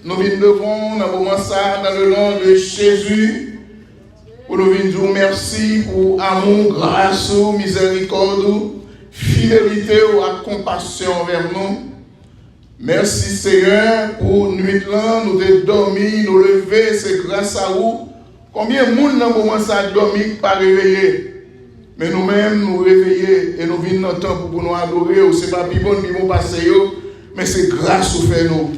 Nous devons, dans le moment ça, dans le nom de Jésus, pour nous dire merci pour amour, grâce, miséricorde, fidélité ou compassion envers nous. Merci Seigneur pour nuit là, nous avons dormi, nous lever, c'est grâce à vous. Combien de monde dans le moment ça dormi pas réveillé? Mais nous-mêmes nous réveiller et nous venons dans le temps pour nous adorer. Ce n'est pas plus bon, ni bon passer, mais c'est grâce au fait nous.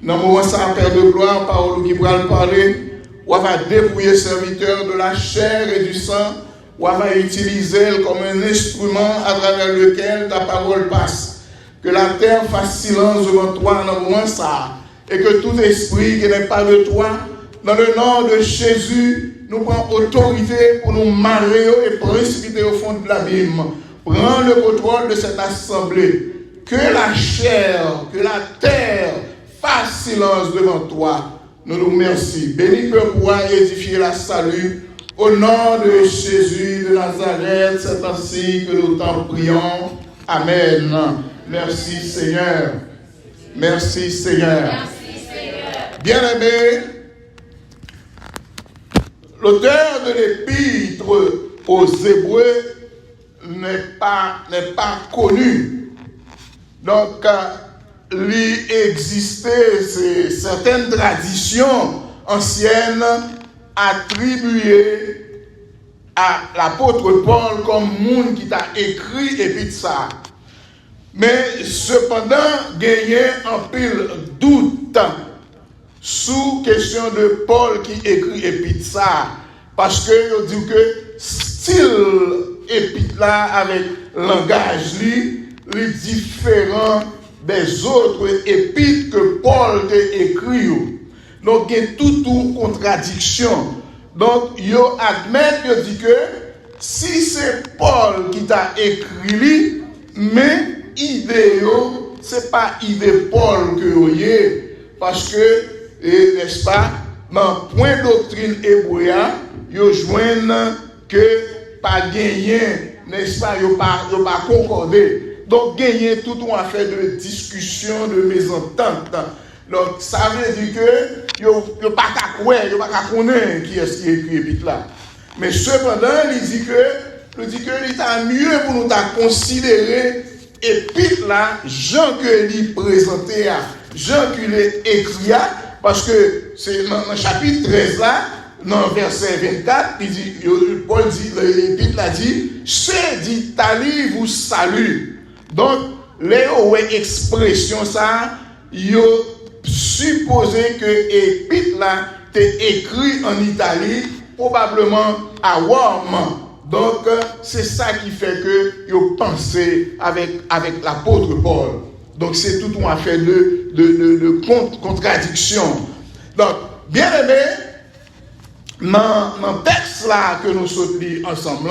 Dans le moment ça, Père de gloire, parole qui va parler, on va dépouiller le serviteur de la chair et du sang, on va utiliser comme un instrument à travers lequel ta parole passe. Que la terre fasse silence devant toi dans le moment ça, et que tout esprit qui n'est pas de toi, dans le nom de Jésus, nous prenons autorité pour nous marier et précipiter au fond de l'abîme. Prends le contrôle de cette assemblée. Que la chair, que la terre fasse silence devant toi. Nous nous remercions. Béni que pouvoir édifier la salut. Au nom de Jésus de Nazareth, c'est ainsi que nous t'en prions. Amen. Merci Seigneur. Merci Seigneur. Merci Seigneur. Bien-aimés, l'auteur de l'épître aux Hébreux n'est pas connu. Donc, il existait certaines traditions anciennes attribuées à l'apôtre Paul comme monde qui t'a écrit et puis ça. Mais cependant, gagné un pile doute sous question de Paul qui écrit épître ça. Parce que il dit que style épître là avec langage lui différent des autres épîtres que Paul t'a écrit. Donc il y a toute contradiction. Donc il admet que dit que si c'est Paul qui t'a écrit, mais idéo, c'est pas idée Paul que vous avez, parce que, n'est-ce pas, dans le point doctrine hébreu, vous joignent que pas gagné, n'est-ce pas, vous pas concordé. Donc, gagner tout une affaire de discussion, de mésentente. Donc, ça veut dire que vous pas qu'à connaître qui est-ce qui écrit épître là. Mais cependant, il dit que il est mieux pour nous considérer épître là, Jean que lui présenté, Jean qui l'a écrit, parce que c'est dans le chapitre 13 là, dans le verset 24, il dit, Paul dit, l'épître là dit, c'est dit, Tali vous salue. Donc, les expression ça, il supposé que l'épître là, t'est écrit en Italie, probablement à Rome. Donc, c'est ça qui fait que vous pensez avec l'apôtre Paul. Donc, c'est toute une affaire de contradiction. Donc, bien aimé, dans le texte là que nous sommes ensemble,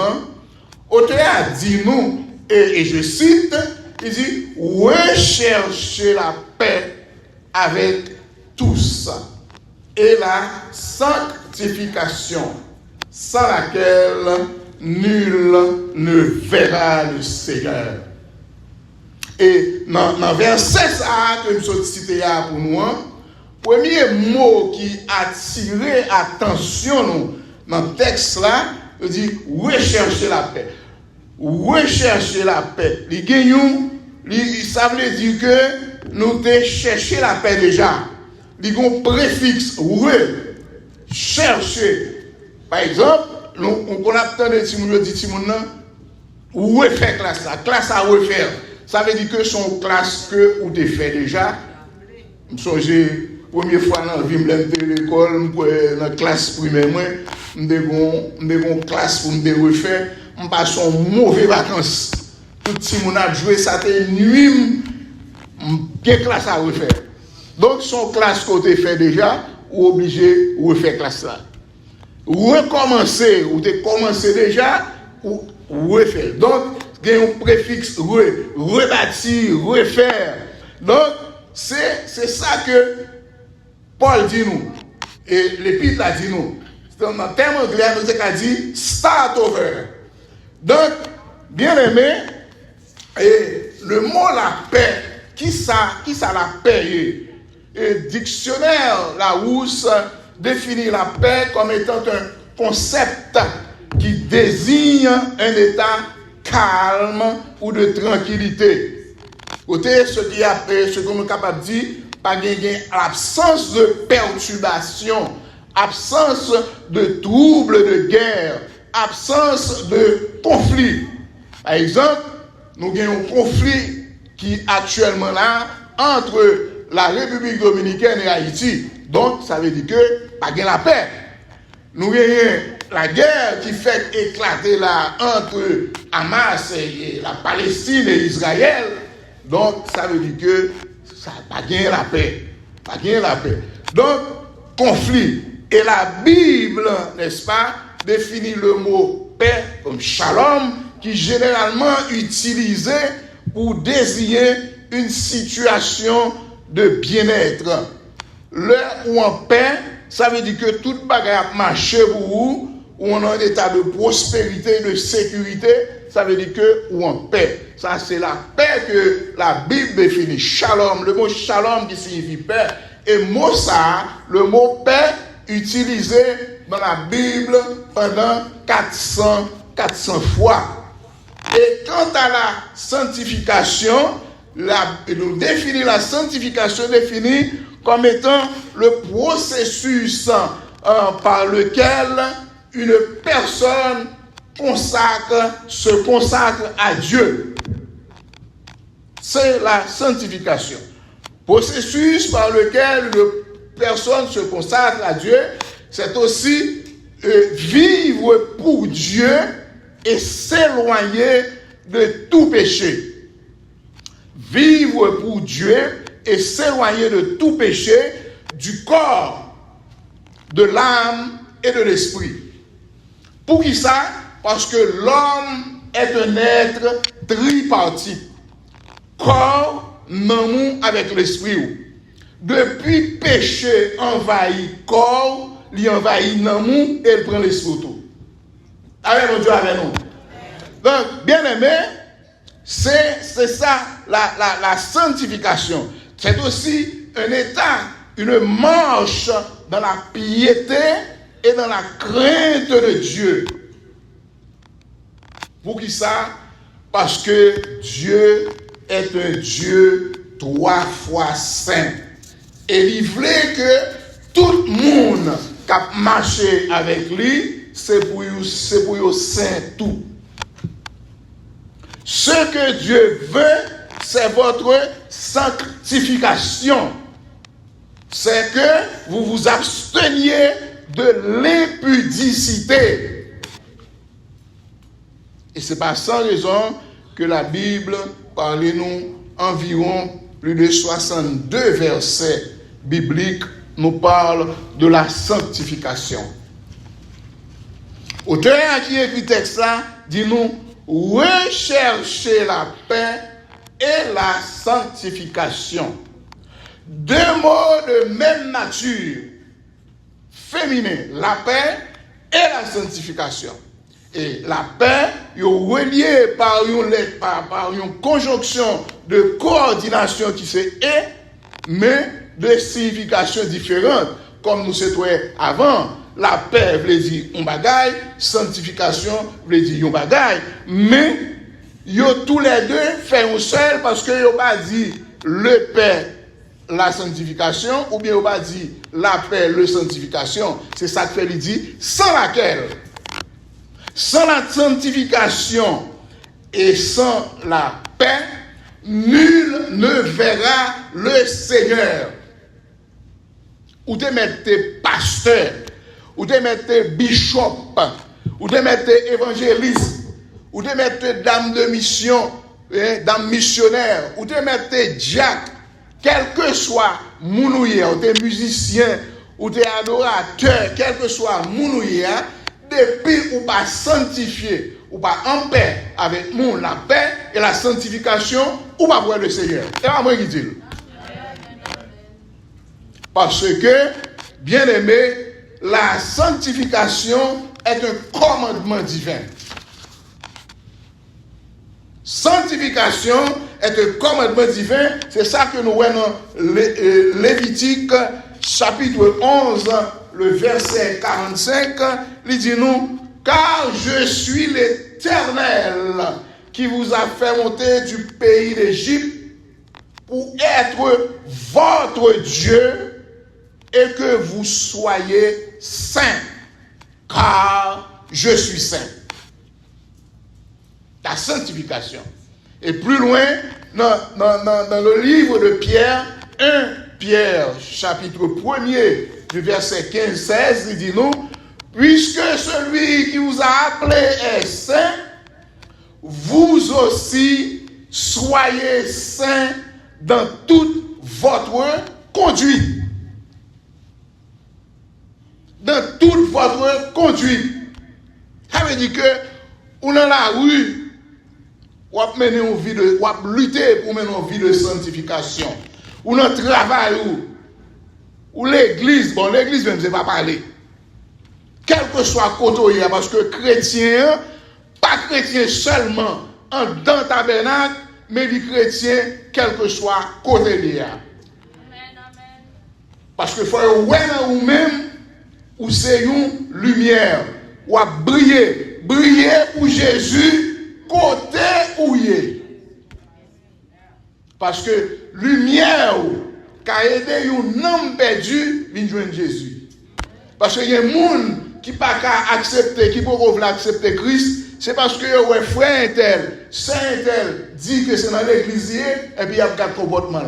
l'auteur a dit nous, et je cite, il dit, recherchez la paix avec tous et la sanctification, sans laquelle nul ne verra le Seigneur. Et dans le verset ça que nous avons cité pour nous, premier mot qui attirait attention dans le texte là, il dit rechercher la paix. Rechercher la paix. Ça veut dire que nous devons chercher la paix déjà. Il y a un préfixe chercher. Par exemple, on a entendu Timoun dit Timoun refaire classe à refaire. Ça veut dire que son classe que ou t'es fait déjà. Je songe première fois dans la vie de l'école, dans la classe primaire, je une classe pour me refaire. Je passe une mauvaise vacances. Tout le monde a joué, ça était nuit, bien classe à refaire. Donc son classe qu'on t'es fait déjà, ou obligé de refaire classe là. Recommencer, ou t'es commencé déjà, ou refaire. Donc, il y a un préfixe rebâtir, refaire. Donc, c'est ça que Paul dit nous. Et l'épître a dit nous. Dans le terme anglais, nous avons dit start over. Donc, bien aimé, et le mot la paix, qui ça la paix? dictionnaire Larousse définit la paix comme étant un concept qui désigne un état calme ou de tranquillité. Côté ce qui a fait, ce qu'on est capable de dire, pas gagner l'absence de perturbation, absence de troubles de guerre, absence de conflit. Par exemple, nous avons un conflit qui est actuellement là entre la République dominicaine et Haïti. Donc, ça veut dire que pas de la paix. Nous avons la guerre qui fait éclater là entre Hamas et la Palestine et Israël. Donc, ça veut dire que ça n'a pas gagné la paix. Pas gagné la paix. Donc, conflit. Et la Bible, n'est-ce pas, définit le mot paix comme shalom, qui est généralement utilisé pour désigner une situation de bien-être. L'heure où en paix, ça veut dire que toute bagarre marche pour vous, où on a un état de prospérité, de sécurité, ça veut dire que ou en paix. Ça, c'est la paix que la Bible définit. Shalom, le mot shalom qui signifie paix. Et mot ça, le mot paix, utilisé dans la Bible pendant 400 fois. Et quant à la sanctification, nous définit la sanctification définie comme étant le processus par lequel une personne se consacre à Dieu. C'est la sanctification. Processus par lequel une personne se consacre à Dieu, c'est aussi vivre pour Dieu et s'éloigner de tout péché. Vivre pour Dieu et s'éloigner de tout péché, du corps, de l'âme et de l'esprit. Pour qui ça? Parce que l'homme est un être tripartite. Corps, non avec l'esprit. Depuis péché envahit corps, il envahit non et il prend l'esprit tout. Avec mon Dieu, avec nous. Donc, bien aimé, c'est ça la sanctification. C'est aussi un état, une marche dans la piété et dans la crainte de Dieu. Pour qui ça? Parce que Dieu est un Dieu 3 fois saint. Et il voulait que tout le monde qui a marché avec lui, c'est pour lui saint tout. Ce que Dieu veut, c'est votre sanctification. C'est que vous vous absteniez de l'impudicité. Et c'est pas sans raison que la Bible parle nous environ plus de 62 versets bibliques nous parle de la sanctification. Auteur qui écrit le texte là dit nous rechercher la paix et la sanctification. Deux mots de même nature, féminin, la paix et la sanctification. Et la paix est reliée par une conjonction de coordination qui se est, mais de significations différentes. Comme nous savons avant, la paix veut dire un bagaille, sanctification veut dire un bagaille, mais tous les deux fait un seul parce que yo pas dit le paix, la sanctification, ou bien yo pas dit la paix, le sanctification. C'est ça que fait lui dire, sans laquelle, sans la sanctification et sans la paix, nul ne verra le Seigneur. Ou te mette pasteur, ou te mette bishop, ou te mette évangéliste, ou te mette dame de mission, dame missionnaire, ou te mette diacre, quel que soit mounouye, ou te musicien, ou te adorateur, quel que soit mounouye, depuis ou pas sanctifié, ou pas en paix avec nous, la paix et la sanctification, ou pas voir le Seigneur. C'est pas moi qui dis. Parce que, bien aimé, la sanctification est un commandement divin. Sanctification est un commandement divin. C'est ça que nous voyons dans Lévitique chapitre 11, le verset 45. Il dit nous, car je suis l'Éternel qui vous a fait monter du pays d'Égypte pour être votre Dieu et que vous soyez saints, car je suis saint. La sanctification. Et plus loin, dans le livre de Pierre, 1 Pierre, chapitre 1er, du verset 15-16, il dit nous, puisque celui qui vous a appelé est saint, vous aussi soyez saints dans toute votre conduite. Dans toute votre conduite. Ça veut dire que, ou dans la rue, ou à mener une vie de, ou à lutter pour mener une vie de sanctification. Ou dans le travail, ou l'église, bon, l'église même, je ne vais pas parler. Quel que soit côté, parce que chrétien, pas chrétien seulement en dans le tabernacle, mais les chrétiens, quel que soit côté de là. Parce que faut ou même, ou c'est une lumière, ou à briller pour Jésus, côté où il est. Parce que lumière, qui a aidé un homme perdu, vient joindre Jésus. Parce qu'il y a des gens qui ne peuvent pas accepter, qui ne peuvent pas accepter Christ, c'est parce que le frère tel, saint tel, dit que c'est dans l'église, et puis il y a un comportement.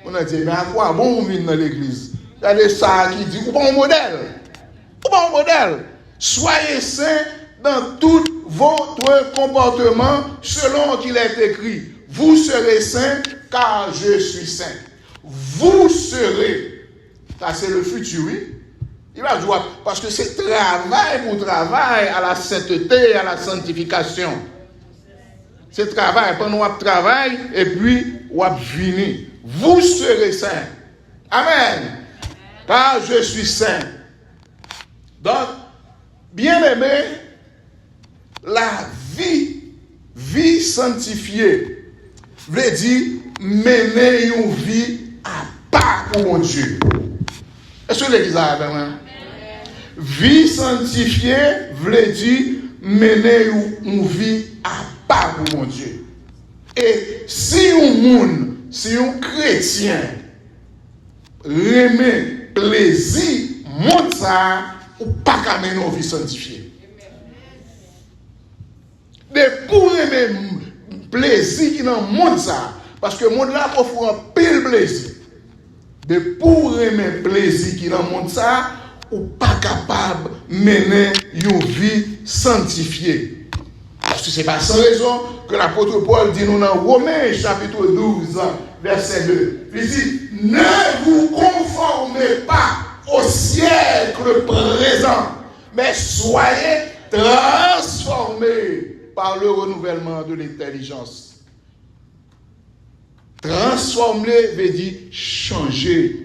On a dit, mais à quoi bon on vient dans l'église? Il y a ça qui dit, ou pas un modèle. Ou pas un modèle. Soyez saints dans tout votre comportement selon qu'il est écrit. Vous serez saints car je suis saint. Vous serez. Ça c'est le futur, oui. Il va dire, parce que c'est travail pour travail à la sainteté, à la sanctification. C'est travail, pendant qu'on travaille et puis on va venir. Vous serez saints. Amen. Car je suis saint. Donc, bien aimé, la vie sanctifiée, veut dire mener une vie à part pour mon Dieu. Est-ce que l'église a vraiment? Vie sanctifiée veut dire mener une vie à part pour mon Dieu. Et si un chrétien remet plaisir, montre ça, ou pas qu'à mener une vie sanctifiée. De pour remet plaisir qui dans le monde ça, parce que le monde là offre un pile plaisir. De pour remet plaisir qui dans le monde ça, ou pas capable de mener une vie sanctifiée. Parce que ce n'est pas sans raison que l'apôtre Paul dit nous dans Romains chapitre 12, verset 2. Il dit, ne vous conformez pas au siècle présent, mais soyez transformés par le renouvellement de l'intelligence. Transformer veut dire changer.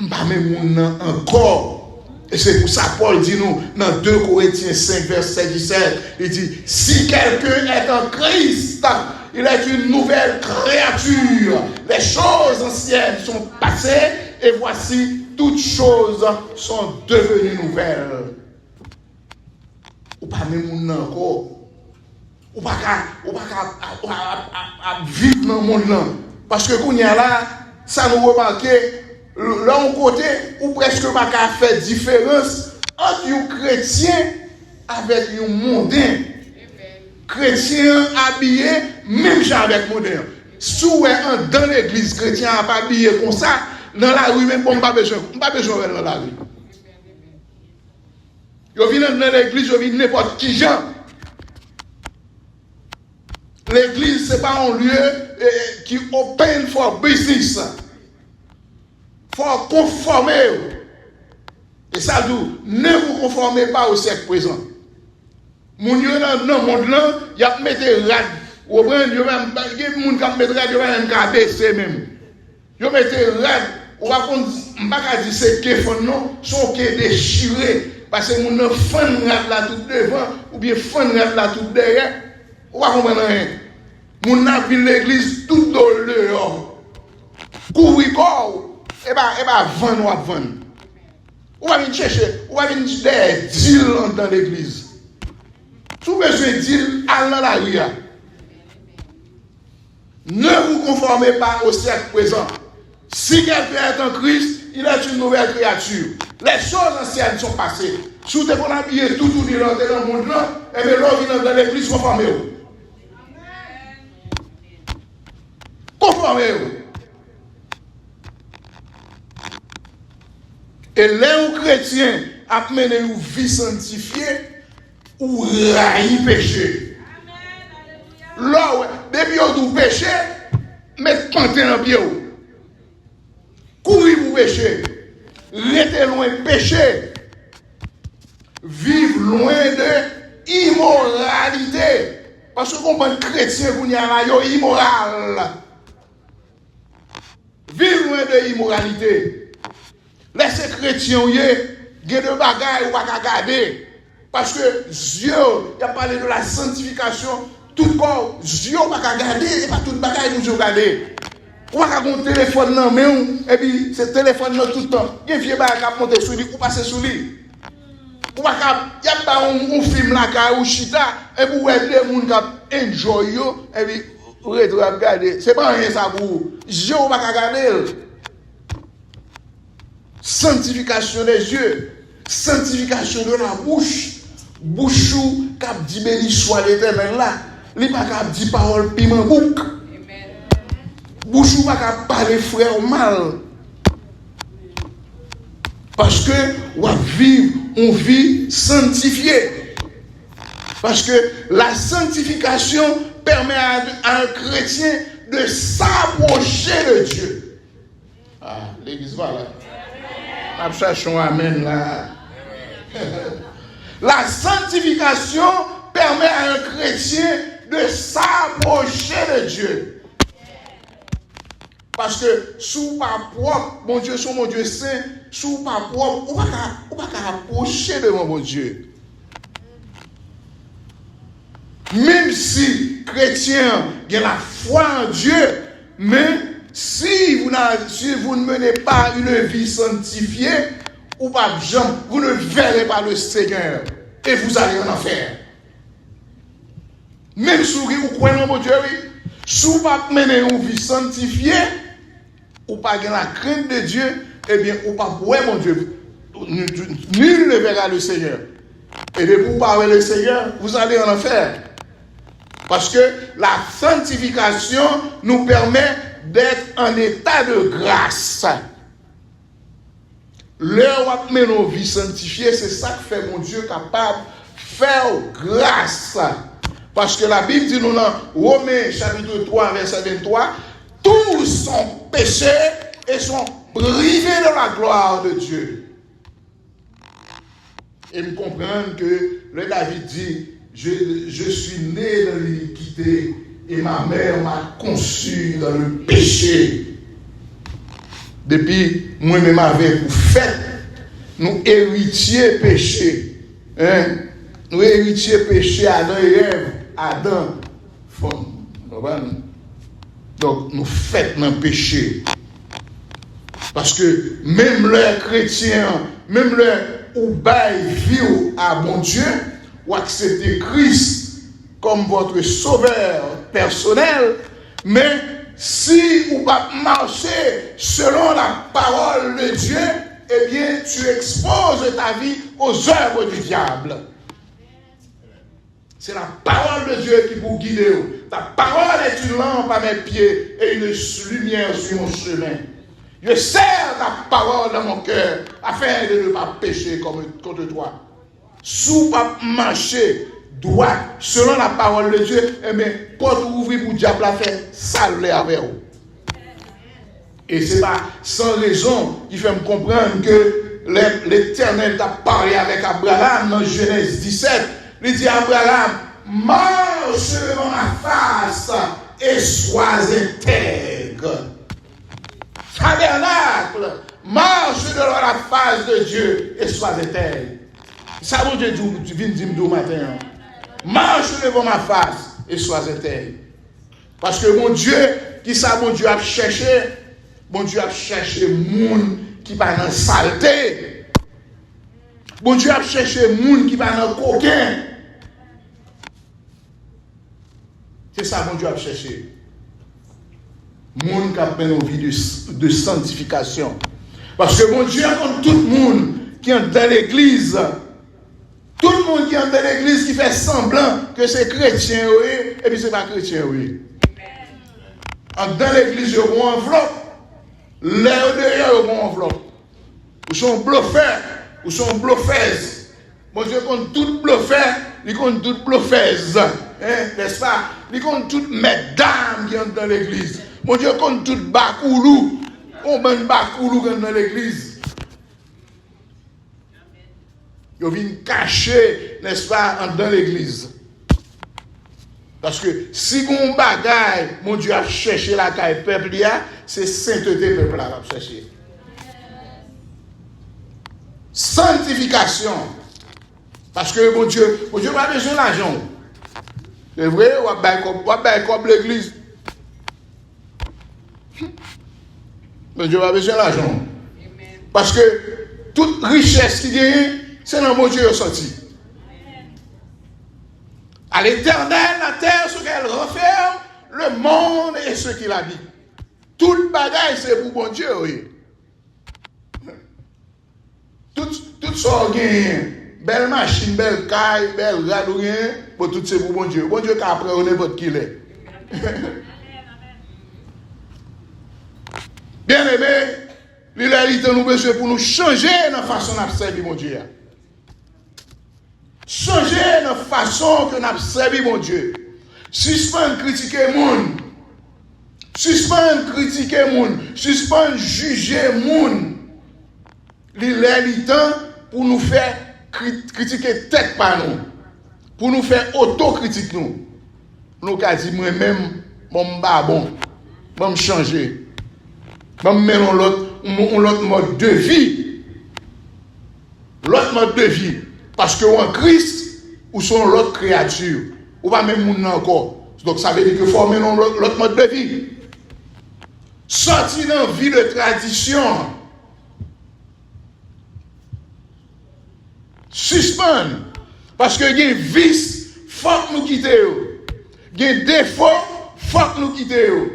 Pas même encore. Et c'est pour ça Paul dit nous dans 2 Corinthiens 5 verset 17, il dit si quelqu'un est en Christ, il est une nouvelle créature. Les choses anciennes sont passées et voici toutes choses sont devenues nouvelles. Ou pas même encore. Ou pas vivre dans le monde là. Parce que quand il y a là, ça nous remarque l'un côté ou presque pas qu'à faire différence entre un chrétien avec un mondain. Chrétien habillé, même genre avec mondain. Si vous êtes dans l'église, chrétien n'a pas habillé comme ça, dans la rue, même bon, pas besoin de dans la rue. Vous venez dans l'église, vous venez n'importe qui gens. L'église, ce n'est pas un lieu qui est open for business. Il faut conformer. Et ça dit, ne vous conformez pas au siècle présent. Mon Dieu, dans le monde là, il y a mis des rades. Ou bien, il y a des gens qui mettent rades, il y a même qui baissé même. Il y a mis des rades. On va pas dire c'est que fond non, sont qui déchirés. Parce que mon fan rade là tout devant, ou bien fan rade là tout derrière. On va comprendre rien. Moun nan vin l'église tout dehors. Couvri corps. Et bah vendre ou à vendre. Ou va venir chercher, ou va venir des deals dans l'église. Tout besoin de deal, allez dans la rue. Ne vous conformez pas au siècle présent. Si quelqu'un est en Christ, il est une nouvelle créature. Les choses anciennes sont passées. Si vous avez habillé tout dans le monde là, et bien l'homme vient dans l'église, conformez-vous. Conformez-vous. Et les chrétiens a mené une vie sanctifiée ou raï péché. Là, depuis vous péché, mettez pantin dans pied. Courir pour péché. Restez loin de péché. Vivre loin de immoralité. Parce que comme un chrétien, vous n'y avez immoral. Vivre loin de immoralité. Laissez chrétiens, il y a des bagailles ou pas garder. Parce que Dieu, il a parlé de la sanctification. Tout corps, Dieu n'a pas garder, et pas toute bagaille nous garder. On va avoir un téléphone dans la main, et puis ce téléphone là tout le temps. Il y a un vieux bagaille qui monte sur lui, ou passer sur lui. Il y a pas un film là, ou chita, et puis vous avez des gens qui enjoy, et puis vous regardez. Ce n'est pas rien ça pour vous. Dieu n'a pas garder. Sanctification des yeux, sanctification de la bouche. Bouche qui dit béni soit l'Éternel là, il pas cap dit parole piment bouc. Bouche pas cap parler frère mal. Parce que on vivre une vie sanctifiée. Parce que la sanctification permet à un chrétien de s'approcher de Dieu. Ah, l'église va là. Nous cherchons amen là. La sanctification permet à un chrétien de s'approcher de Dieu. Parce que sous pas propre, mon Dieu, son mon Dieu saint, sous pas propre, on va pas approcher de mon Dieu. Même si chrétien a la foi en Dieu, mais si vous ne menez pas une vie sanctifiée, ou pas vous ne verrez pas le Seigneur et vous allez en enfer. Même si vous croyez en mon Dieu, si vous ne pas mener une vie sanctifiée, ou pas la crainte de Dieu, eh bien, ou pas voir mon Dieu. Nul ne verra le Seigneur. Et de vous parler le Seigneur, vous allez en enfer. Parce que la sanctification nous permet d'être en état de grâce. L'heure où nous vie sanctifiée, c'est ça que fait mon Dieu capable de faire grâce. Parce que la Bible dit nous dans Romains chapitre 3, verset 23, tous sont péchés et sont privés de la gloire de Dieu. Et me comprendre que le David dit, je suis né dans l'iniquité et ma mère m'a conçu dans le péché. Depuis moi-même avec vous fait, nous héritiers péché. Hein? Nous héritiers péché Adam et Ève. Adam, donc nous faisons dans le péché. Parce que même les chrétiens, même les ou bail vie à bon Dieu, ou accepter Christ comme votre sauveur personnel, mais si vous ne pas marcher selon la parole de Dieu, eh bien tu exposes ta vie aux œuvres du diable. C'est la parole de Dieu qui vous guide. Ta parole est une lampe à mes pieds et une lumière sur mon chemin. Je serre ta parole dans mon cœur afin de ne pas pécher contre toi. Sous pas marcher droit selon la parole de Dieu, eh bien, porte ouvrir pour le diable à faire saler avec vous. Et c'est pas sans raison qu'il fait me comprendre que l'Éternel t'a parlé avec Abraham dans Genèse 17. Il dit à Abraham, marche devant ma face et sois intègre. Tabernacle, marche devant la face de Dieu et sois intègre. Ça vous dit, tu viens de dire matin. Marche devant ma face et sois intègre. Parce que mon Dieu, qui ça, mon Dieu a cherché? Mon Dieu a cherché moun qui va dans saleté. Mon Dieu a cherché moun qui va dans coquin. C'est ça, mon Dieu a cherché. Moun qui a une vie de sanctification. Parce que mon Dieu compte tout le monde qui est dans l'église. Tout le monde qui est dans l'église qui fait semblant que c'est chrétien, oui, et puis c'est pas chrétien, oui. Dans l'église, il y a une enveloppe. L'air derrière, il y a une enveloppe. Ils sont bluffeurs, ils sont bluffeuses. Mon Dieu compte tout bluffeur, il compte tout bluffeuse. N'est-ce pas? Il compte toutes mesdames qui sont dans l'église. Mon Dieu compte tout bakoulou. On met bakoulou dans l'église. Ils viennent cacher, n'est-ce pas, dans l'église. Parce que si on bagaille, mon Dieu a cherché la caille peuple, c'est sainteté peuple a cherché. Sanctification. Parce que mon Dieu n'a pas besoin d'argent. C'est vrai, on va comme l'église. Mon Dieu n'a pas besoin d'argent. Parce que toute richesse qui gagne, c'est dans mon Dieu qui est sorti. À l'éternel, la terre, ce qu'elle renferme, le monde et ce qu'il habite. Tout le bagage, c'est pour mon Dieu, oui. Tout ça, belle machine, belle caille, belle radou, pour tout c'est pour mon Dieu. Mon Dieu qui après, on est votre qu'il est. Bien aimé, l'ilérité nous besoin pour nous changer notre façon d'observer mon Dieu. Changer notre façon que nous observons mon Dieu. Suspendre critiquer le monde. Suspendre critiquer le monde. Suspendre juger le monde. L'ilérité pour nous faire critiquer tête par nous. Pour nous faire autocritique nous. Nous avons dit moi-même, je vais changer. Je vais mettre l'autre mode de vie. L'autre mode de vie. Parce que en Christ, ou sont l'autre créature. Ou pas même moun encore. Donc ça veut dire que former l'autre mode de vie. Sortir dans la vie de tradition. Suspendre. Parce que il y a des vices, il faut que nous quittions. Il y a des défauts, il faut que nous quittions.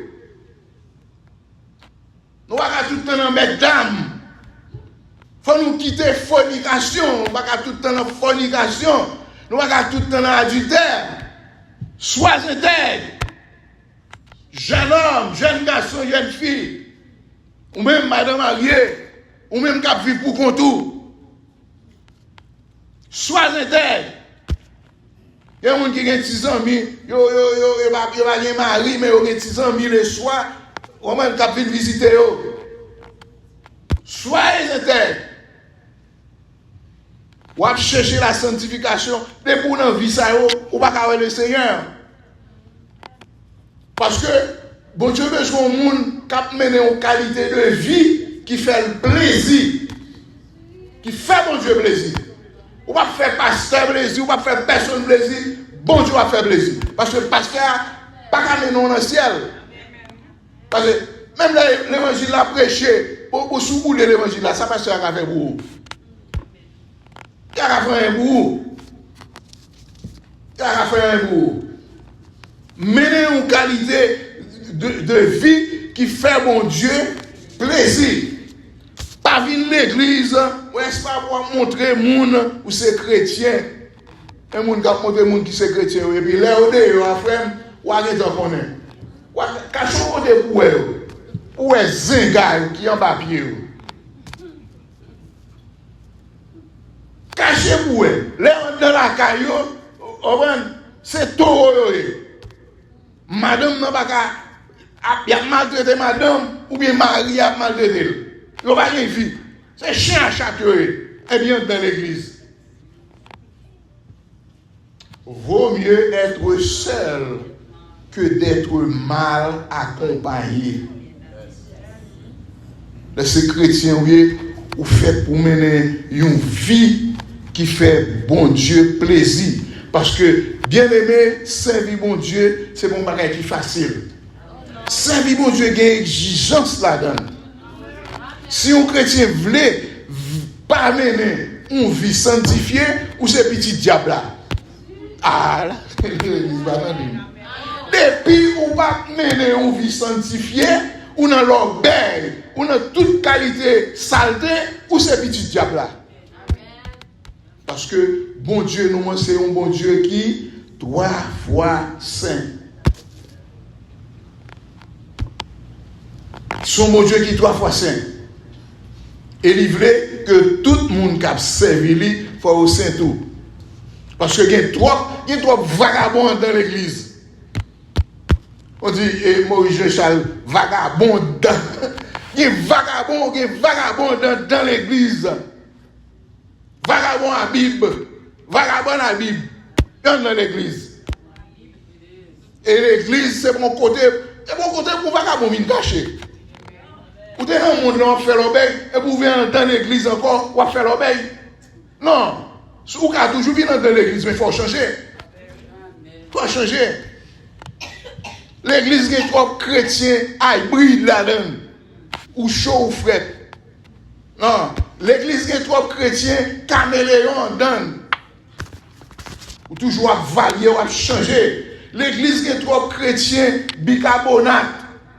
Nous ne pouvons pas tout le temps dans mesdames. Il faut nous quitter la fornication. Nous ne pouvons pas tout le temps dans la fornication. Nous ne pouvons pas tout le temps dans l'adultère. Sois intègre. Jeune homme, jeune garçon, jeune fille. Ou même madame mariée. Ou même qui vit pour contour. Sois intègre. Il y a des gens qui ont 10 ans, ils ne vont pas marier, mais ils ont 10 ans le soir. Ou même qui vient visiter. Soyez intègres. Ou à chercher la sanctification. Dès pour nous vie ça, ou pas qu'à le Seigneur. Parce que bon Dieu veut un monde qui mène une qualité de vie qui fait le plaisir. Qui fait bon Dieu plaisir. Ou pas faire pasteur plaisir, ou pas faire personne plaisir. Bon Dieu va faire plaisir. Parce que le pasteur n'a pas qu'à mener dans le ciel. Parce que même l'évangile a prêché, pour sous-bouler l'évangile là, ça pasteur a fait pour vous. Il a fait un bout. Il a fait un bout. Mener une qualité de vie qui fait mon Dieu plaisir. Pas venir l'église, ou est-ce pas pour montrer au monde où c'est chrétien. Un monde qui a montré au monde qui c'est chrétien. Et puis là, on est frère, ou à l'état qu'on est. Cachons côté pour eux. Ou est zinga qui en papier. Cachez pour eux. Là, dans la caillou, c'est tout. Madame n'a pas qu'à maltraiter madame, ou bien Marie a maltraité. Il n'y a pas de vie. C'est chien à chaque heure. Et bien dans l'église. Vaut mieux être seul que d'être mal accompagné. Les chrétiens, oui, ou fait pour mener une vie qui fait bon Dieu plaisir. Parce que, bien aimé, servir bon Dieu, c'est bon bagage qui est facile. Servir bon Dieu, il y a une exigence là-dedans. Si un chrétien voulait pas mener une vie sanctifiée, ou c'est petit diable là. Ah là, depuis ou pas mener une vie sanctifiée, ou dans l'orgueil, ou dans toute qualité saleté, ou c'est petit diable là. Parce que bon Dieu, nous, c'est un bon Dieu qui 3 fois saint. Son bon Dieu qui 3 fois saint. Et il voulait que tout le monde qui a servi lui soit au saint tout. Parce qu'il y a trop vagabonds dans l'église. On dit, Maurice Jean-Charles, vagabond il y a vagabond dans l'église. Vagabond à Bible. Vagabond à Bible. Dans l'église. Et l'église, c'est mon côté pour vagabond vient caché. Ou t'es dans le monde là, on fait l'obéi, et vous venez dans l'église encore, on fait l'obéi. Non. Ou qu'à toujours venir dans l'église, mais il faut changer. Il faut changer. L'église est trop chrétien, hybride là-dedans. Ou chaud ou frais. Non. L'église est trop chrétien, caméléon dedans. Ou toujours à varier, ou à changer. L'église est trop chrétien, bicarbonate.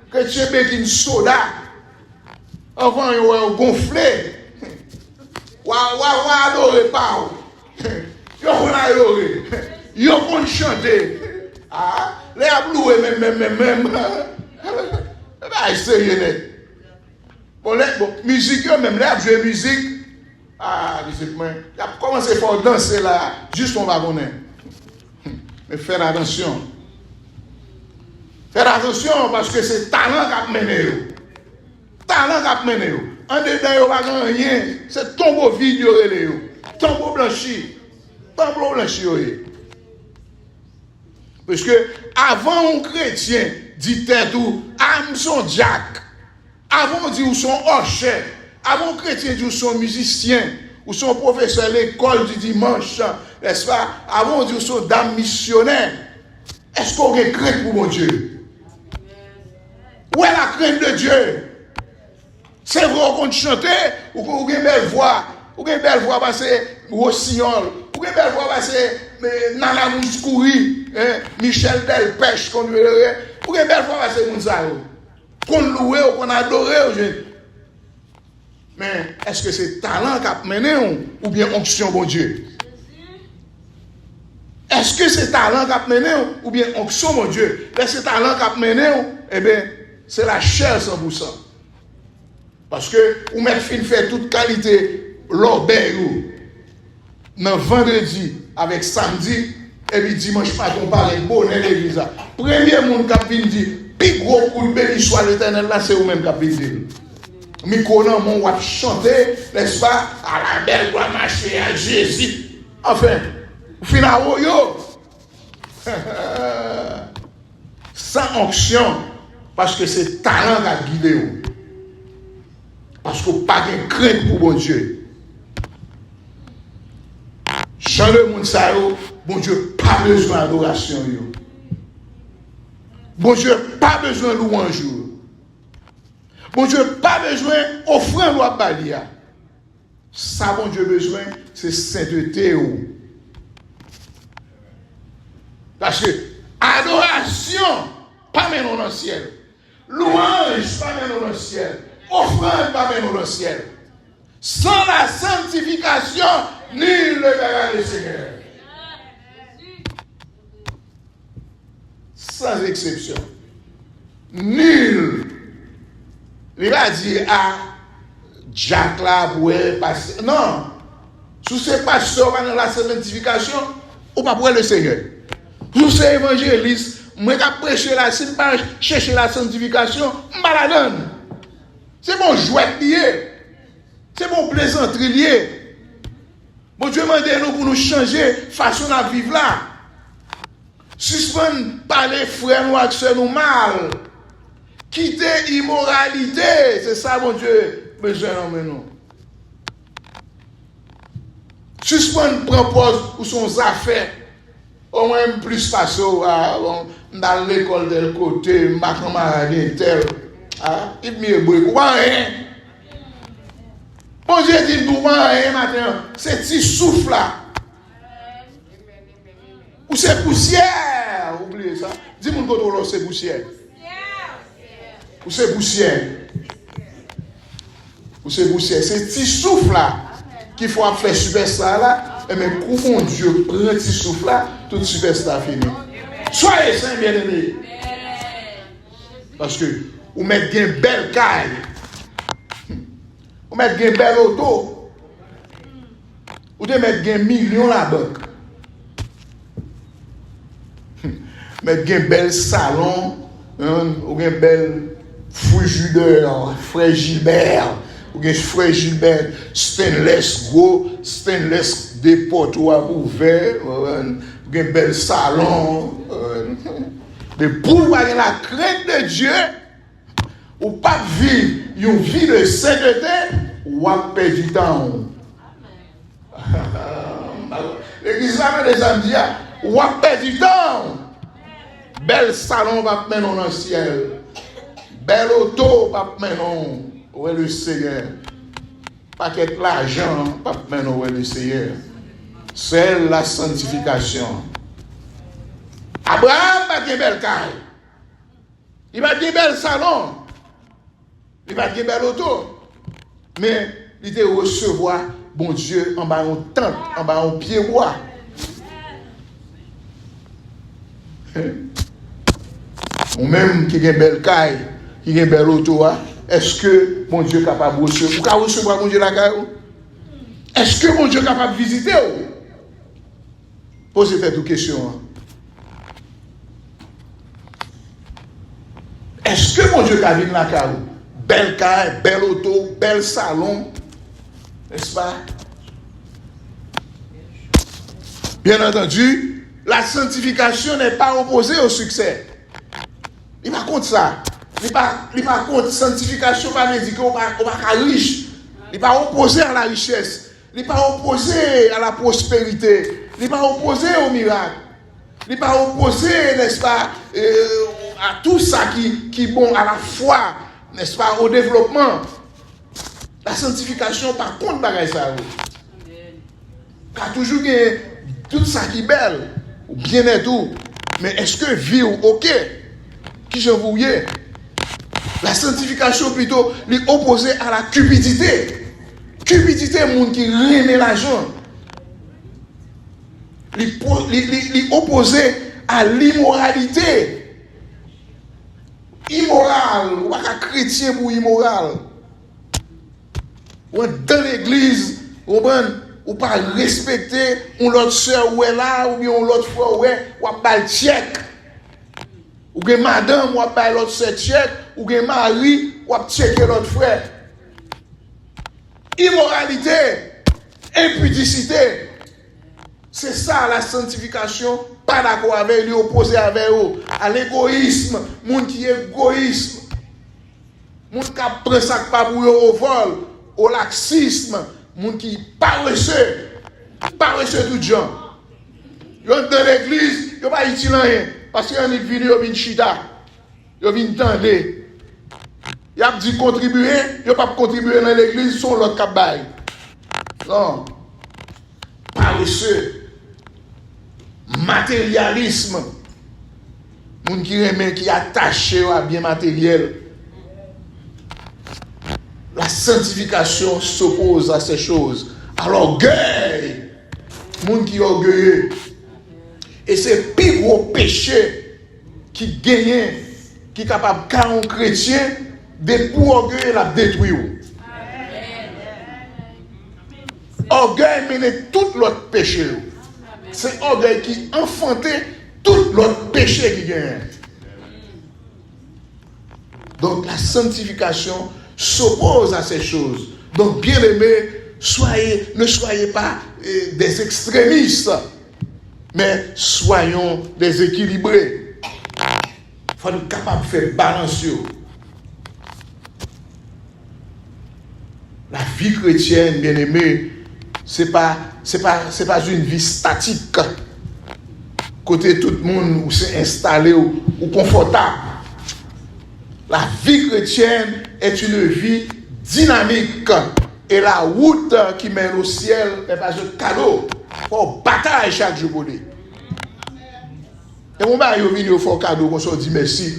Chrétien baking soda. Avant, il va gonfler. Adoré pas. Yo on adoré. Yo on chanter. Ah, les abloué même. Bah, sérieux net. Bon, musique même là, jouer musique. Ah, musique moi. Il a commencé à faire danser là, juste on va connaître. Mais faire attention. Faire attention parce que c'est talent qui a mené. Talent qui a mené. En dedans, il n'y a pas rien. C'est tombeau vide, tombeau blanchi. Tombeau blanchi. Parce que avant un chrétien dit tout, ah, son Jack. Avant on dit ou son hocher. Avant un chrétien dit ou son musicien. Ou son professeur à l'école du dimanche. N'est-ce pas? Avant on dit ou son dame missionnaire. Est-ce qu'on a crainte pour mon Dieu? Où est la crainte de Dieu? C'est vrai qu'on chante, ou qu'on a une belle voix, ou qu'on a une belle voix passer Rossignol, ou qu'on a une belle voix passer Nana Mouskouri, Michel Delpech, qu'on lui aurait, ou qu'on a une belle voix passer Mounzao, qu'on louait ou qu'on adorait. Mais est-ce que c'est talent qui a mené ou bien onction, bon Dieu? Est-ce que c'est talent qui a mené ou bien onction, mon Dieu? Est-ce que c'est talent qui a mené, eh bien, c'est la chair 100%. Parce que vous mettez fin faire toute qualité l'obéi dans vendredi avec samedi et puis dimanche pas comparer bonnet l'église. Premier monde qui vient dire plus gros coup de béni soit l'Éternel là c'est vous même qui vient dire. Micro nan mon va chanter n'est-ce pas à la belle doit marcher à Jésus. Enfin, final yo. Sans onction parce que c'est talent qui a guidé vous. Parce qu'on n'a pas de crainte pour bon Dieu. Jean le monde ça, bon Dieu, pas besoin d'adoration. Bon Dieu, pas besoin de louange. Bon Dieu, pas besoin d'offrir loi balia. Ça, bon Dieu, besoin, c'est sainteté. Parce que adoration, pas maintenant dans le ciel. Louange, pas maintenant dans le ciel. Offrande pas même dans le ciel. Sans la sanctification, nul ne verra le Seigneur. Sans exception. Nul. Il va dire à Jack là pour passer. Non. Sous ces pasteurs dans la sanctification, on va pas le Seigneur. Sous ces évangélistes, moi qui prêcher la, si je ne pas chercher la sanctification, je ne la donne. C'est mon jouet lié. C'est mon plaisanterie lié. Bon Dieu m'a dit nous pour nous changer façon de vivre là. Suspendre parler frère nous accès nous mal. Quitter immoralité. C'est ça mon Dieu besoin de nous. Suspendre propose ou son affaire. Au moins plus passer dans l'école de côté, ma camarade tel. Ah, il m'y est beaucoup. Rien. Bon, j'ai dit, nous, rien matin. C'est petit souffle là. Ou c'est poussière. Oubliez ça. Dis-moi que c'est poussière. Ou c'est poussière. Ou c'est poussière. C'est petit souffle là qu'il faut faire superstar là. Et mais pour mon Dieu, prends petit souffle là, tout superstar fini. Soyez saints, bien-aimés. Parce que vous mettez une belle caille. Vous mettez une belle auto. Vous mettez un million là-bas. Vous mettez un bel salon. Ou un bel frère Gilbert. Ou un frère Gilbert stainless gros, stainless des portes ouvertes. Ou un bel salon. Mais pour avoir la crainte de Dieu, ou pas vivre une vie de sainteté, ou à perdre du temps. L'église là, les amis, ou à perdre du temps. Bel salon va mener dans le ciel. Bel auto va mener où est le Seigneur. Paquet l'argent va mener où est le Seigneur. C'est la sanctification. Abraham va dire belle caille. Il va dire bel salon. Il va dire belle auto. Mais il te recevoir bon Dieu en bas en tente, en bas en pied roi. Ou même qui a une belle caille, qui a une belle auto, est-ce que mon Dieu est capable de recevoir? Vous recevoir mon Dieu la caille? Est-ce que mon Dieu est capable de visiter? Posez cette question. Est-ce que mon Dieu a vu la caille? Belle caille, belle auto, bel salon, n'est-ce pas? Bien entendu, la sanctification n'est pas opposée au succès. Il ne va pas contre ça. Il ne va pas contre sanctification, pas dire qu'on va être riche. Il n'est pas opposé à la richesse. Il n'est pas opposé à la prospérité. Il n'est pas opposé au miracle. Il n'est pas opposé, n'est-ce pas, à tout ça qui est bon à la foi, n'est-ce pas, au développement. La sanctification, par contre, bagaille ça. Car toujours tout ça qui est belle, ou bien et tout. Mais est-ce que vie ou ok? Qui je vous voyais? La sanctification plutôt est opposée à la cupidité. Cupidité, le monde qui remet l'argent. Est opposé à l'immoralité. Immoral, ou pas chrétien pour immoral. Ou dans l'église, ou pas respecter une autre soeur ou est là, ou bien une autre frère ou est, ou pas le tchèque. Ou bien madame, ou pas l'autre soeur tchèque, ou bien mari, ou pas tchèque l'autre frère. Immoralité, impudicité. C'est ça la sanctification, pas d'accord avec lui, opposé avec eux, à l'égoïsme, monde qui est égoïsme, monde qui prend ça pas pour au vol, au laxisme, monde qui paresseux tout gens. Ils sont dans l'église, ils ne pas utile rien, parce qu'ils ont une vidéo, ils viennent chita, ils viennent tendre. Ils ont dit contribuer, ils ne pas contribuer dans l'église, ils sont l'autre cabaye. Non. Paresseux. Matérialisme. Moun qui remet, qui attaché à bien matériel. La sanctification s'oppose à ces choses. À l'orgueil. Moun qui est orgueilleux. Et c'est le plus gros péché qui gagne, qui est capable de faire un chrétien, de pour orgueil la détruire. Orgueil mène tout l'autre péché. C'est orgueil qui enfantait tout l'autre péché qui gagne. Donc la sanctification s'oppose à ces choses. Donc bien aimés, ne soyez pas des extrémistes, mais soyons des équilibrés. Il faut être capable de faire balance. La vie chrétienne, bien aimée, c'est pas une vie statique. côté tout le monde où c'est installé ou confortable. La vie chrétienne est une vie dynamique. Et la route qui mène au ciel n'est pas un cadeau. Il faut bataille chaque jour pour lui. Et mon mari il faut un cadeau qu'on se dit merci.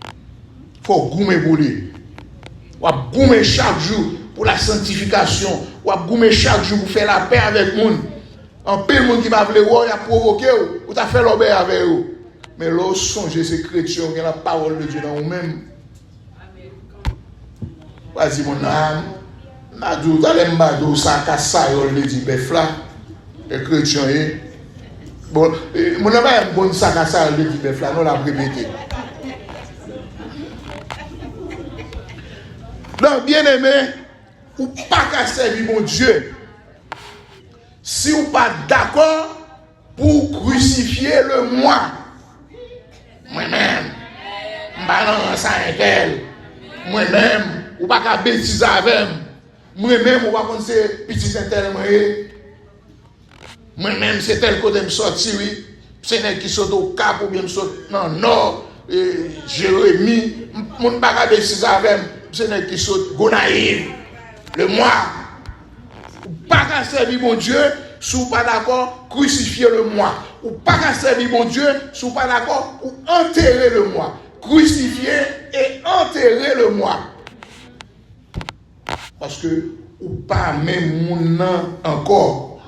Il faut goumer pour lui. Il faut goumer chaque jour pour la sanctification. Il faut goumer chaque jour pour faire la paix avec le monde. En pile monde qui va vouloir, il a provoqué ou t'as fait l'obéir avec eux. Mais là, songez ces chrétiens qui ont la parole de Dieu dans vous-même. Vas-y mon âme. Madou, t'allais m'madou, ça casse ça, il dit, befla, les chrétiens, bon, mon âme est bon, ça casse ça, il dit, befla, non, la répété. Donc, bien aimé, ou pas qu'à servir mon Dieu, si ou pas d'accord pour crucifier le moi, moi-même, m'balance ça un tel, moi-même, ou pas qu'à bêtiser avec moi-même, on va penser c'est petit tel moi-même, c'est tel côté me sorti, oui. C'est un qui saute au cap ou bien me saute dans le nord, Jérémie, mon pas qu'à bêtiser avec c'est un qui saute Gonaïm, le moi. Pas qu'à servir mon Dieu, si vous pas d'accord, crucifier le moi. Ou pas qu'à servir mon Dieu, si vous pas d'accord, ou enterrer le moi. Crucifier et enterrer le moi. Parce que, ou pas même mon nom encore.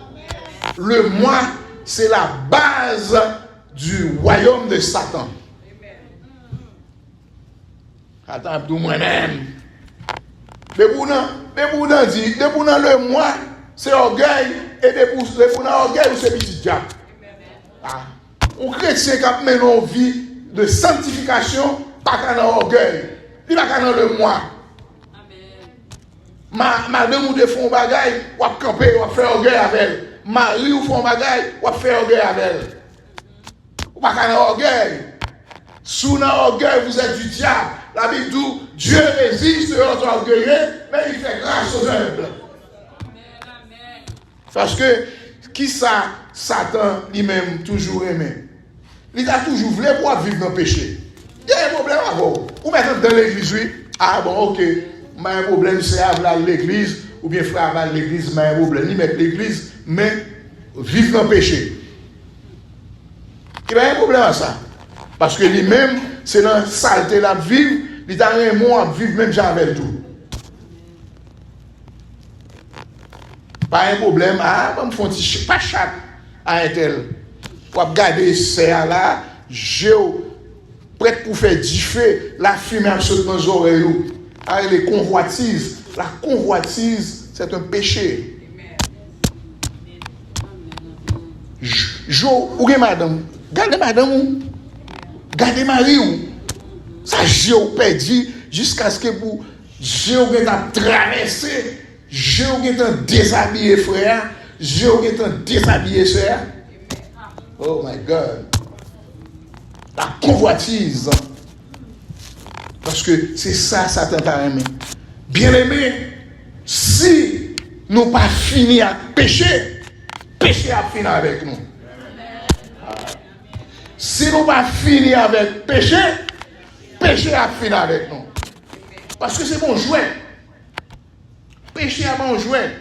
Le moi, c'est la base du royaume de Satan. Attends, pour moi-même. Mais pour nous dit, le moi, c'est orgueil, et pour nous orgueil, c'est petit diable. On chrétien qui a mené une vie de sanctification, pas qu'à orgueil. Il pas qu'à le moi. Madame ou de font bagaille, ou à camper, ou à faire orgueil avec elle. Marie ou font bagaille, ou à faire orgueil avec elle. Ou pas qu'à orgueil. Sous l'orgueil, vous êtes du diable. La Bible dit, Dieu résiste aux orgueilleux, mais il fait grâce aux humbles. Parce que, qui ça, Satan lui-même toujours aimé? Il a toujours voulu pour vivre dans le péché. Il y a un problème à vous. Ou maintenant dans l'église, oui. Ah bon, ok. Mais un problème, c'est à l'église, ou bien frère à l'église, mais un problème. Il met l'église, mais vivre dans le péché. Il y a un problème à ça. Parce que lui-même, c'est dans la saleté la vivre, il a un mot à vivre même j'avais tout. Pas un problème, on me fait pas chat à un tel. Pour regarder ça là, j'ai prêt pour faire du feu, la fumée absolument aux oreilles. Avec les convoitises. La convoitise, c'est un péché. Jo, ou madame, gardez madame, gardez mari, ça j'ai perdu jusqu'à ce que vous, j'ai traversé, j'ai déshabillé frère, j'ai déshabillé soeur. Oh my God. La convoitise. Parce que c'est ça, Satan t'a aimé. Bien aimé, si nous pas fini à pécher, péché a fini avec nous. Si nous pas fini avec péché, péché a fini avec nous. Parce que c'est bon jouet. Péché a bon jouet.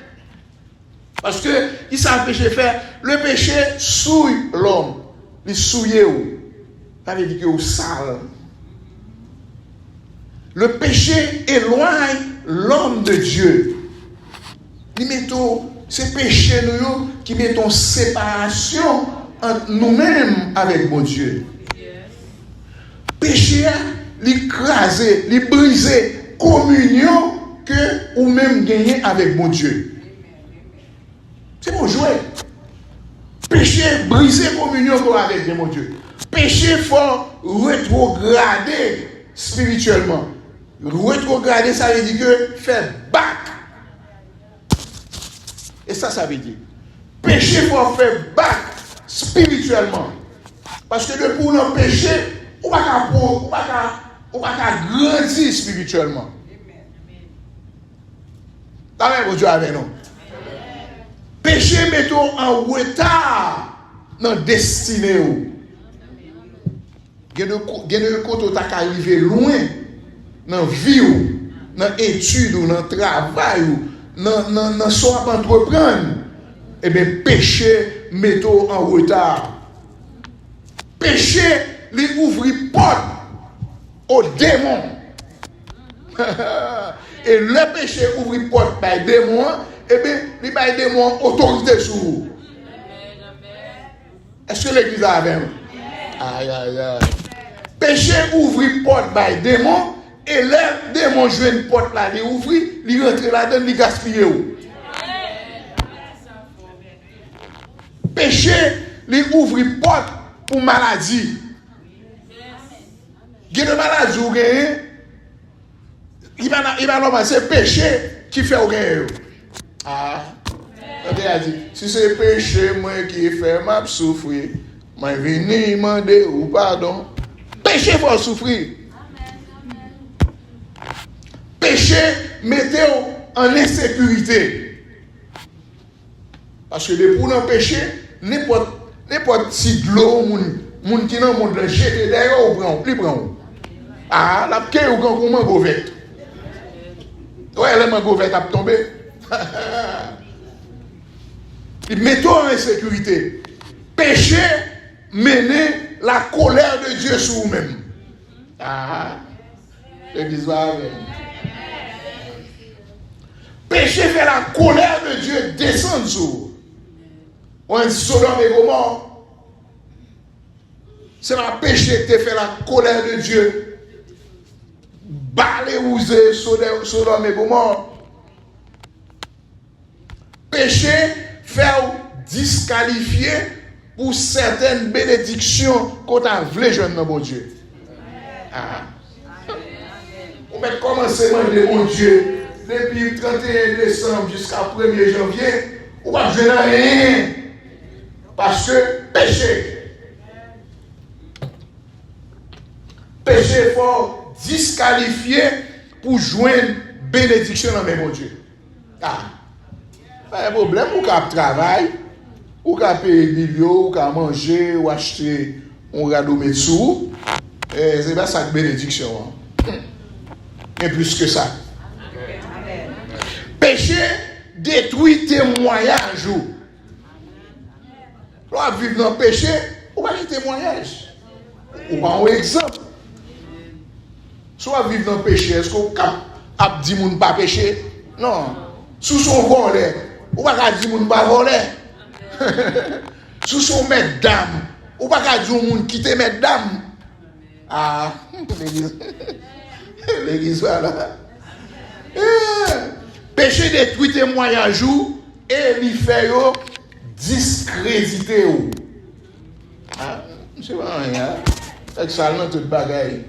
Parce que, il savent péché faire. Le péché souille l'homme. Il souille où? Ça veut dire que c'est sale. Le péché éloigne l'homme de Dieu. Il met ces péchés nous qui mettent en séparation entre nous-mêmes avec mon Dieu. Péché, l'écraser, les briser, communion que ou même gagner avec mon Dieu. C'est mon jouet. Péché, briser communion avec mon Dieu. Péché, il faut rétrograder spirituellement. Rétrograder, ça veut dire que faire back. Et ça veut dire. Péché, il faut faire back spirituellement. Parce que depuis nous péché, on ne va pas grandir spirituellement. T'as même Dieu avec nous. Péché, mettons en retard dans la destinée. Gen de koto ta ka arrivé loin dans vie ou, dans étude ou dans travail ou, dans son entreprendre. Eh bien, péché met en retard. Péché lui ouvre porte aux démons. Et le péché ouvre porte par les démons, eh bien, il y a des démons autorité sur vous. Est-ce que l'église a même? Aïe, aïe, aïe. Péché ouvre porte par les démons, et les démons jouent une porte là, ils ouvrent, ils rentrent là-dedans, ils gaspillent. Péché, il ouvre porte pour maladie. Il y a des maladies où il va c'est péché qui fait au gain. Ah, si c'est péché, moi qui fait m'a souffrir, moi venir demander ou pardon. Péché faut souffrir. Péché mettez-vous en insécurité. Parce que les pour non péché, n'importe si de l'eau, moun qui nan monde jeter derrière ou prend. Ah, la pke ou quand comment gouvette. Ouais, le mangovette a tombé. Il met en insécurité. Péché mener la colère de Dieu sur vous-même. Ah, l'église va avec. Péché fait la colère de Dieu descendre sur vous. On Sodome et Gomorrhe. C'est la péché qui fait la colère de Dieu. Baléouser Sodome et Gomorrhe. Péché fait disqualifier pour certaines bénédictions qu'on a voulu jeune dans mon Dieu. Ah. On va commencer à demander mon Dieu depuis le 31 décembre jusqu'à 1er janvier. On va jouer dans rien. Parce que péché. Péché faut disqualifier pour joindre bénédiction dans mon Dieu. Ah. Pas de problème, ou qu'à travailler, ou qu'à payer des millions, ou qu'à manger, ou acheter un radeau sous. C'est pas ça de bénédiction. Et plus que ça. Péché détruit témoignage. On va vivre dans le péché, on va avoir témoignage. On va avoir un exemple. Soit vivre dans le péché, est-ce qu'on a dit que pas péché? Non. Sous son volet, on va dire que pas voler. Sous son maître dame, on va dire que quitter maître dame. Ah, l'église voilà. Péché détruit témoignage et il fait discréditer. Ah, c'est pas rien. C'est seulement toute bagaille.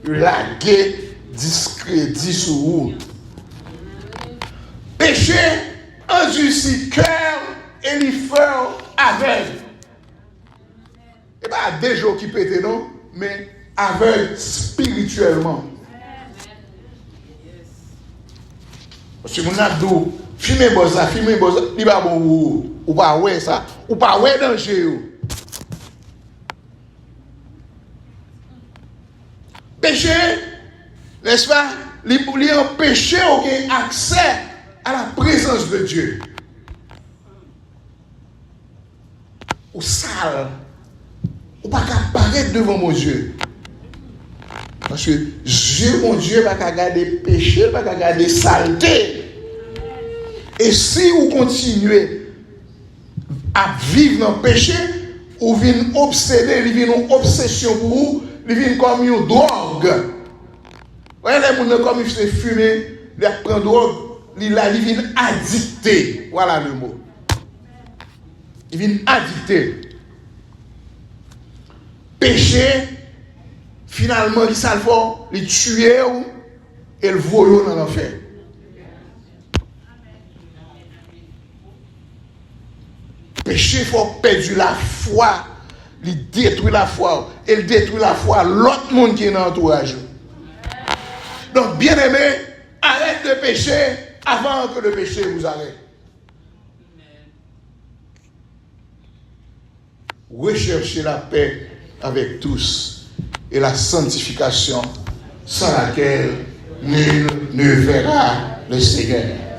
Laguer discrédit sur vous. Péché endurcit cœur et les feux aveugle. Et pas des gens qui pétent non, mais aveugle spirituellement. Parce que mon ado, filmer boza, il va bon ou pas ouais ça, ou pas ouais danger. Péché, n'est-ce pas? Il empêcher aucun accès à la présence de Dieu. Ou sale, ou pas qu'à apparaître devant mon Dieu. Parce que Dieu, mon Dieu, va qu'à garder péché, va qu'à garder saleté. Et si vous continuez à vivre dans le péché, vous venez obséder, vous venez une obsession pour vous, vous venez comme une drogue. Vous voyez, les gens comme ils se fument, ils prennent drogue, ils viennent addictés. Voilà le mot. Ils viennent addictés. Péché, finalement, ils savent les tuer et le voler dans l'enfer. Péché, il faut perdre la foi. Il détruit la foi. Et il détruit la foi l'autre monde qui est dans l'entourage. Donc, bien aimé, arrête de pécher avant que le péché vous arrête. Recherchez la paix avec tous et la sanctification sans laquelle nul ne verra le Seigneur.